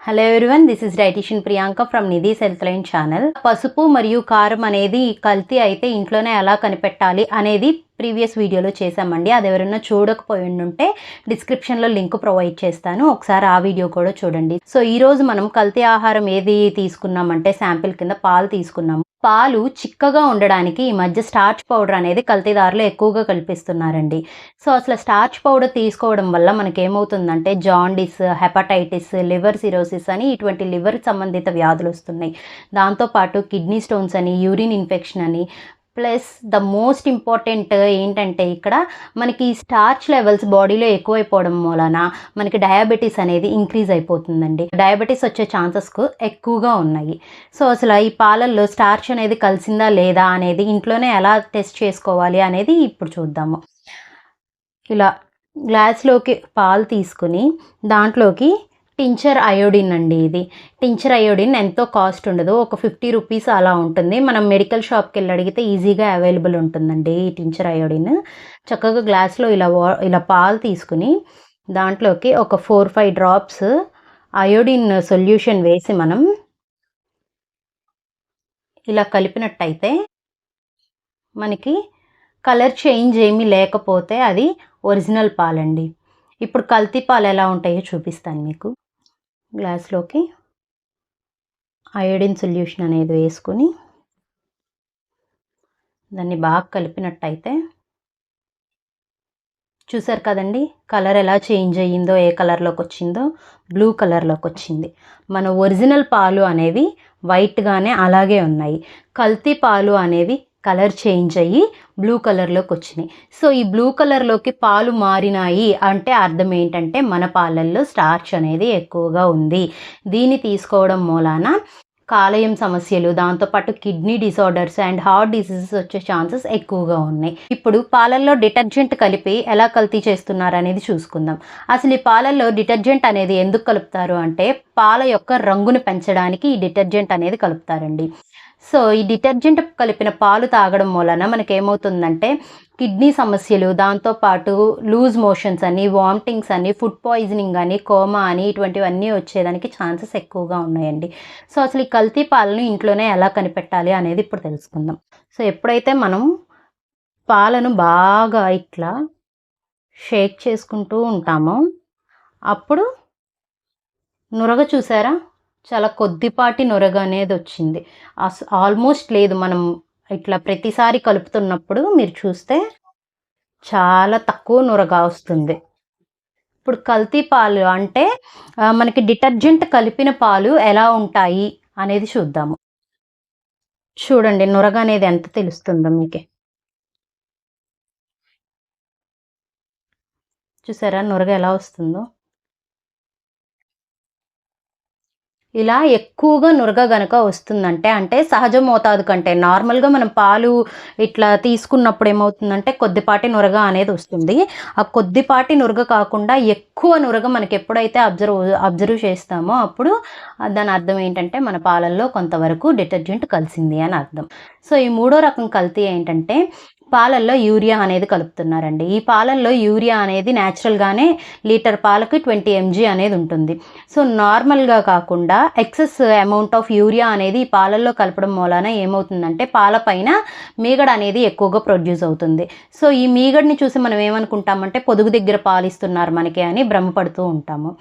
Hello everyone, this is dietician Priyanka from Nidhi's health line channel. పసుపు మరియు కారం అనేది కల్తీ అయితే ఇంట్లోనే ఎలా కనిపెట్టాలి అనేది ప్రీవియస్ వీడియోలో చేశామండి. అది ఎవరైనా చూడకపోయి ఉంటే డిస్క్రిప్షన్లో లింక్ ప్రొవైడ్ చేస్తాను, ఒకసారి ఆ వీడియో కూడా చూడండి. సో ఈరోజు మనం కల్తీ ఆహారం ఏది తీసుకున్నామంటే శాంపిల్ కింద పాలు తీసుకున్నాము. పాలు చిక్కగా ఉండడానికి ఈ మధ్య స్టార్చ్ పౌడర్ అనేది కల్తీదారులు ఎక్కువగా కల్పిస్తున్నారండి. సో అసలు స్టార్చ్ పౌడర్ తీసుకోవడం వల్ల మనకేమవుతుందంటే జాండిస్, హెపటైటిస్, లివర్ సిరోసిస్ అని ఇటువంటి లివర్ సంబంధిత వ్యాధులు వస్తున్నాయి. దాంతోపాటు కిడ్నీ స్టోన్స్ అని, యూరిన్ ఇన్ఫెక్షన్ అని, ప్లస్ ద మోస్ట్ ఇంపార్టెంట్ ఏంటంటే ఇక్కడ మనకి స్టార్చ్ లెవెల్స్ బాడీలో ఎక్కువైపోవడం మూలన మనకి డయాబెటీస్ అనేది ఇంక్రీజ్ అయిపోతుందండి. డయాబెటీస్ వచ్చే ఛాన్సెస్ ఎక్కువగా ఉన్నాయి. సో అసలు ఈ పాలల్లో స్టార్చ్ అనేది కలిసిందా లేదా అనేది ఇంట్లోనే ఎలా టెస్ట్ చేసుకోవాలి అనేది ఇప్పుడు చూద్దాము. ఇలా గ్లాస్లోకి పాలు తీసుకుని దాంట్లోకి టించర్ అయోడిన్ అండి. ఇది టించర్ అయోడిన్ ఎంతో కాస్ట్ ఉండదు, ఒక 50 రూపీస్ అలా ఉంటుంది. మనం మెడికల్ షాప్కి వెళ్ళి అడిగితే ఈజీగా అవైలబుల్ ఉంటుందండి ఈ టించర్ అయోడిన్. చక్కగా గ్లాస్లో ఇలా పాలు తీసుకుని దాంట్లోకి ఒక 4-5 డ్రాప్స్ అయోడిన్ సొల్యూషన్ వేసి మనం ఇలా కలిపినట్టయితే మనకి కలర్ చేంజ్ ఏమీ లేకపోతే అది ఒరిజినల్ పాలండి. ఇప్పుడు కల్తీ పాలు ఎలా ఉంటాయో చూపిస్తాను మీకు. గ్లాస్లోకి అయోడిన్ సొల్యూషన్ అనేది వేసుకుని దాన్ని బాగా కలిపినట్టయితే చూసారు కదండి, కలర్ ఎలా చేంజ్ అయ్యిందో, ఏ కలర్లోకి వచ్చిందో, బ్లూ కలర్లోకి వచ్చింది. మన ఒరిజినల్ పాలు అనేవి వైట్గానే అలాగే ఉన్నాయి. కల్తీ పాలు అనేవి కలర్ చేంజ్ అయ్యి బ్లూ కలర్లోకి వచ్చినాయి. సో ఈ బ్లూ కలర్లోకి పాలు మారినాయి అంటే అర్థం ఏంటంటే మన పాలల్లో స్టార్చ్ అనేది ఎక్కువగా ఉంది. దీన్ని తీసుకోవడం మూలాన కాలేయం సమస్యలు, దాంతోపాటు kidney disorders and heart diseases వచ్చే ఛాన్సెస్ ఎక్కువగా ఉన్నాయి. ఇప్పుడు పాలల్లో డిటర్జెంట్ కలిపి ఎలా కల్తీ చేస్తున్నారు అనేది చూసుకుందాం. అసలు ఈ పాలల్లో డిటర్జెంట్ అనేది ఎందుకు కలుపుతారు అంటే పాల యొక్క రంగును పెంచడానికి ఈ డిటర్జెంట్ అనేది కలుపుతారండి. సో ఈ డిటర్జెంట్ కలిపిన పాలు తాగడం వలన మనకేమవుతుందంటే కిడ్నీ సమస్యలు, దాంతోపాటు లూజ్ మోషన్స్ అని, వామిటింగ్స్ అని, ఫుడ్ పాయిజనింగ్ అని, కోమా అని ఇటువంటివన్నీ వచ్చేదానికి ఛాన్సెస్ ఎక్కువగా ఉన్నాయండి. సో అసలు ఈ కల్తీ పాలను ఇంట్లోనే ఎలా కనిపెట్టాలి అనేది ఇప్పుడు తెలుసుకుందాం. సో ఎప్పుడైతే మనం పాలను బాగా ఇట్లా షేక్ చేసుకుంటూ ఉంటామో అప్పుడు నురగ చూసారా, చాలా కొద్దిపాటి నురగ అనేది వచ్చింది. ఆల్మోస్ట్ లేదు, మనం ఇట్లా ప్రతిసారి కలుపుతున్నప్పుడు మీరు చూస్తే చాలా తక్కువ నురగ వస్తుంది. ఇప్పుడు కల్తీ పాలు అంటే మనకి డిటర్జెంట్ కలిపిన పాలు ఎలా ఉంటాయి అనేది చూద్దాము. చూడండి నురగ అనేది ఎంత తెలుస్తుందో మీకే. చూసారా నురగ ఎలా వస్తుందో. ఇలా ఎక్కువగా నురగ గనక వస్తుందంటే అంటే సహజ మోతాదు కంటే నార్మల్గా మనం పాలు ఇట్లా తీసుకున్నప్పుడు ఏమవుతుందంటే కొద్దిపాటి నురగ అనేది వస్తుంది. ఆ కొద్దిపాటి నురగ కాకుండా ఎక్కువ నురగ మనకి ఎప్పుడైతే అబ్జర్వ్ చేస్తామో అప్పుడు దాని అర్థం ఏంటంటే మన పాలల్లో కొంతవరకు డిటర్జెంట్ కలిసింది అని అర్థం. సో ఈ మూడో రకం కల్తీ ఏంటంటే పాలల్లో యూరియా అనేది కలుపుతున్నారండి. ఈ పాలల్లో యూరియా అనేది న్యాచురల్గానే లీటర్ పాలకు 20 mg అనేది ఉంటుంది. సో నార్మల్గా కాకుండా ఎక్సెస్ అమౌంట్ ఆఫ్ యూరియా అనేది ఈ పాలల్లో కలపడం మూలాన ఏమవుతుందంటే పాలపైన మీగడ అనేది ఎక్కువగా ప్రొడ్యూస్ అవుతుంది. సో ఈ మీగడని చూసి మనం ఏమనుకుంటామంటే పొదుగు దగ్గర పాలు ఇస్తున్నారు మనకి అని భ్రమపడుతూ ఉంటాము.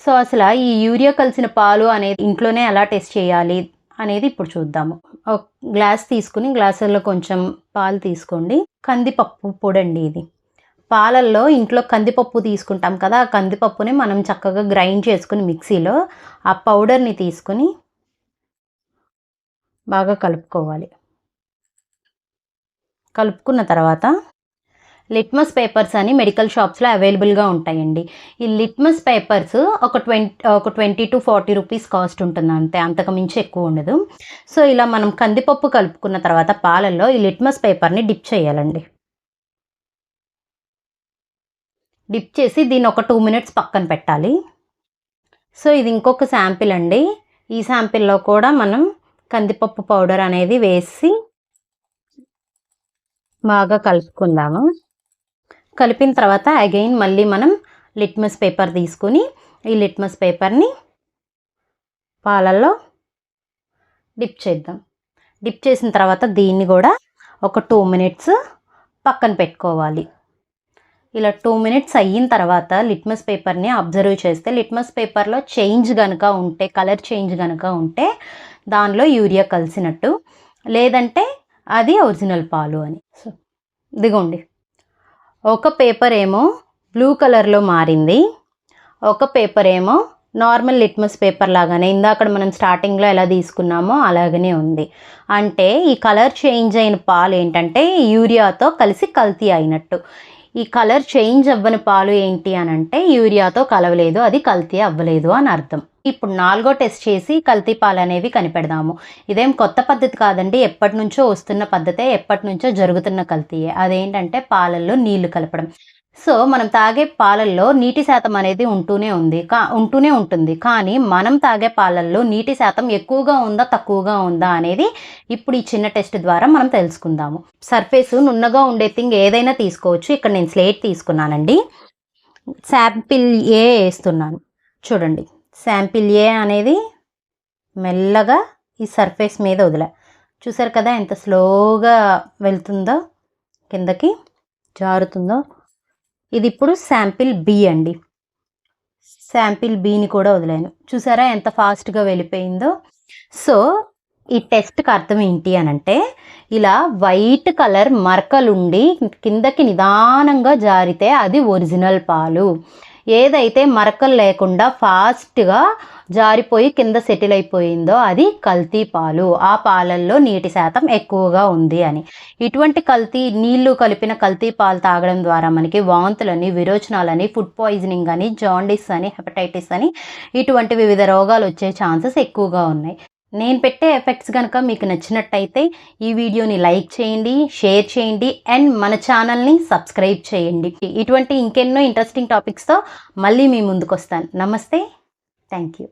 సో అసలు ఈ యూరియా కలిసిన పాలు అనేది ఇంట్లోనే ఎలా టెస్ట్ చేయాలి అనేది ఇప్పుడు చూద్దాము. ఒక గ్లాస్ తీసుకుని గ్లాసుల్లో కొంచెం పాలు తీసుకోండి. కందిపప్పు పొడండి ఇది. పాలల్లో ఇంట్లో కందిపప్పు తీసుకుంటాం కదా, ఆ కందిపప్పుని మనం చక్కగా గ్రైండ్ చేసుకుని మిక్సీలో ఆ పౌడర్ని తీసుకుని బాగా కలుపుకోవాలి. కలుపుకున్న తర్వాత లిట్మస్ పేపర్స్ అని మెడికల్ షాప్స్లో అవైలబుల్గా ఉంటాయండి. ఈ లిట్మస్ పేపర్స్ ఒక 20 to 40 రూపీస్ కాస్ట్ ఉంటుంది అంతే, అంతకు మించి ఎక్కువ ఉండదు. సో ఇలా మనం కందిపప్పు కలుపుకున్న తర్వాత పాలల్లో ఈ లిట్మస్ పేపర్ని డిప్ చేయాలండి. డిప్ చేసి దీన్ని ఒక 2 minutes పక్కన పెట్టాలి. సో ఇది ఇంకొక శాంపిల్ అండి. ఈ శాంపిల్లో కూడా మనం కందిపప్పు పౌడర్ అనేది వేసి బాగా కలుపుకుందాము. కలిపిన తర్వాత అగైన్ మళ్ళీ మనం లిట్మస్ పేపర్ తీసుకుని ఈ లిట్మస్ పేపర్ని పాలల్లో డిప్ చేద్దాం. డిప్ చేసిన తర్వాత దీన్ని కూడా ఒక 2 మినిట్స్ పక్కన పెట్టుకోవాలి. ఇలా 2 మినిట్స్ అయిన తర్వాత లిట్మస్ పేపర్ని అబ్జర్వ్ చేస్తే లిట్మస్ పేపర్లో చేంజ్ కనుక ఉంటే, కలర్ చేంజ్ కనుక ఉంటే దానిలో యూరియా కలిసినట్టు, లేదంటే అది ఒరిజినల్ పాలు అని. సో ఇదిగోండి, ఒక పేపర్ ఏమో బ్లూ కలర్లో మారింది, ఒక పేపర్ ఏమో నార్మల్ లిట్మస్ పేపర్ లాగానే ఇందాక మనం స్టార్టింగ్లో ఎలా తీసుకున్నామో అలాగనే ఉంది. అంటే ఈ కలర్ చేంజ్ అయిన పాలు ఏంటంటే యూరియాతో కలిసి కల్తీ అయినట్టు. ఈ కలర్ చేంజ్ అవ్వని పాలు ఏంటి అని అంటే యూరియాతో కలవలేదు, అది కల్తీ అవ్వలేదు అని అర్థం. ఇప్పుడు 4వ టెస్ట్ చేసి కల్తీ పాలు అనేవి కనిపెడదాము. ఇదేం కొత్త పద్ధతి కాదండి, ఎప్పటి నుంచో వస్తున్న పద్ధతే, ఎప్పటి నుంచో జరుగుతున్న కల్తీయే. అదేంటంటే పాలల్లో నీళ్లు కలపడం. సో మనం తాగే పాలల్లో నీటి శాతం అనేది ఉంటూనే ఉంటుంది. కానీ మనం తాగే పాలల్లో నీటి శాతం ఎక్కువగా ఉందా తక్కువగా ఉందా అనేది ఇప్పుడు ఈ చిన్న టెస్ట్ ద్వారా మనం తెలుసుకుందాము. సర్ఫేస్ నున్నగా ఉండే థింగ్ ఏదైనా తీసుకోవచ్చు. ఇక్కడ నేను స్లేట్ తీసుకున్నానండి. శాంపిల్ ఏ వేస్తున్నాను. చూడండి, శాంపిల్ ఏ అనేది మెల్లగా ఈ సర్ఫేస్ మీద వదిలే. చూసారు కదా ఎంత స్లోగా వెళ్తుందో, కిందకి జారుతుందో. ఇది ఇప్పుడు శాంపిల్ బి అండి. శాంపిల్ బిని కూడా వదిలాను. చూసారా ఎంత ఫాస్ట్గా వెళ్ళిపోయిందో. సో ఈ టెస్ట్కి అర్థం ఏంటి అని అంటే, ఇలా వైట్ కలర్ మరకలుండి కిందకి నిదానంగా జారితే అది ఒరిజినల్ పాలు. ఏదైతే మరకలు లేకుండా ఫాస్ట్గా జారిపోయి కింద సెటిల్ అయిపోయిందో అది కల్తీ పాలు. ఆ పాలల్లో నీటి శాతం ఎక్కువగా ఉంది అని. ఇటువంటి నీళ్లు కలిపిన కల్తీ పాలు తాగడం ద్వారా మనకి వాంతులని, విరోచనాలని, ఫుడ్ పాయిజనింగ్ అని, జాండీస్ అని, హెపటైటిస్ అని ఇటువంటి వివిధ రోగాలు వచ్చే ఛాన్సెస్ ఎక్కువగా ఉన్నాయి. నేను పెట్టే ఎఫెక్ట్స్ కనుక మీకు నచ్చినట్టయితే ఈ వీడియోని లైక్ చేయండి, షేర్ చేయండి అండ్ మన ఛానల్ని సబ్స్క్రైబ్ చేయండి. ఇటువంటి ఇంకెన్నో ఇంట్రెస్టింగ్ టాపిక్స్తో మళ్ళీ మీ ముందుకు వస్తాను. నమస్తే, థ్యాంక్ యూ.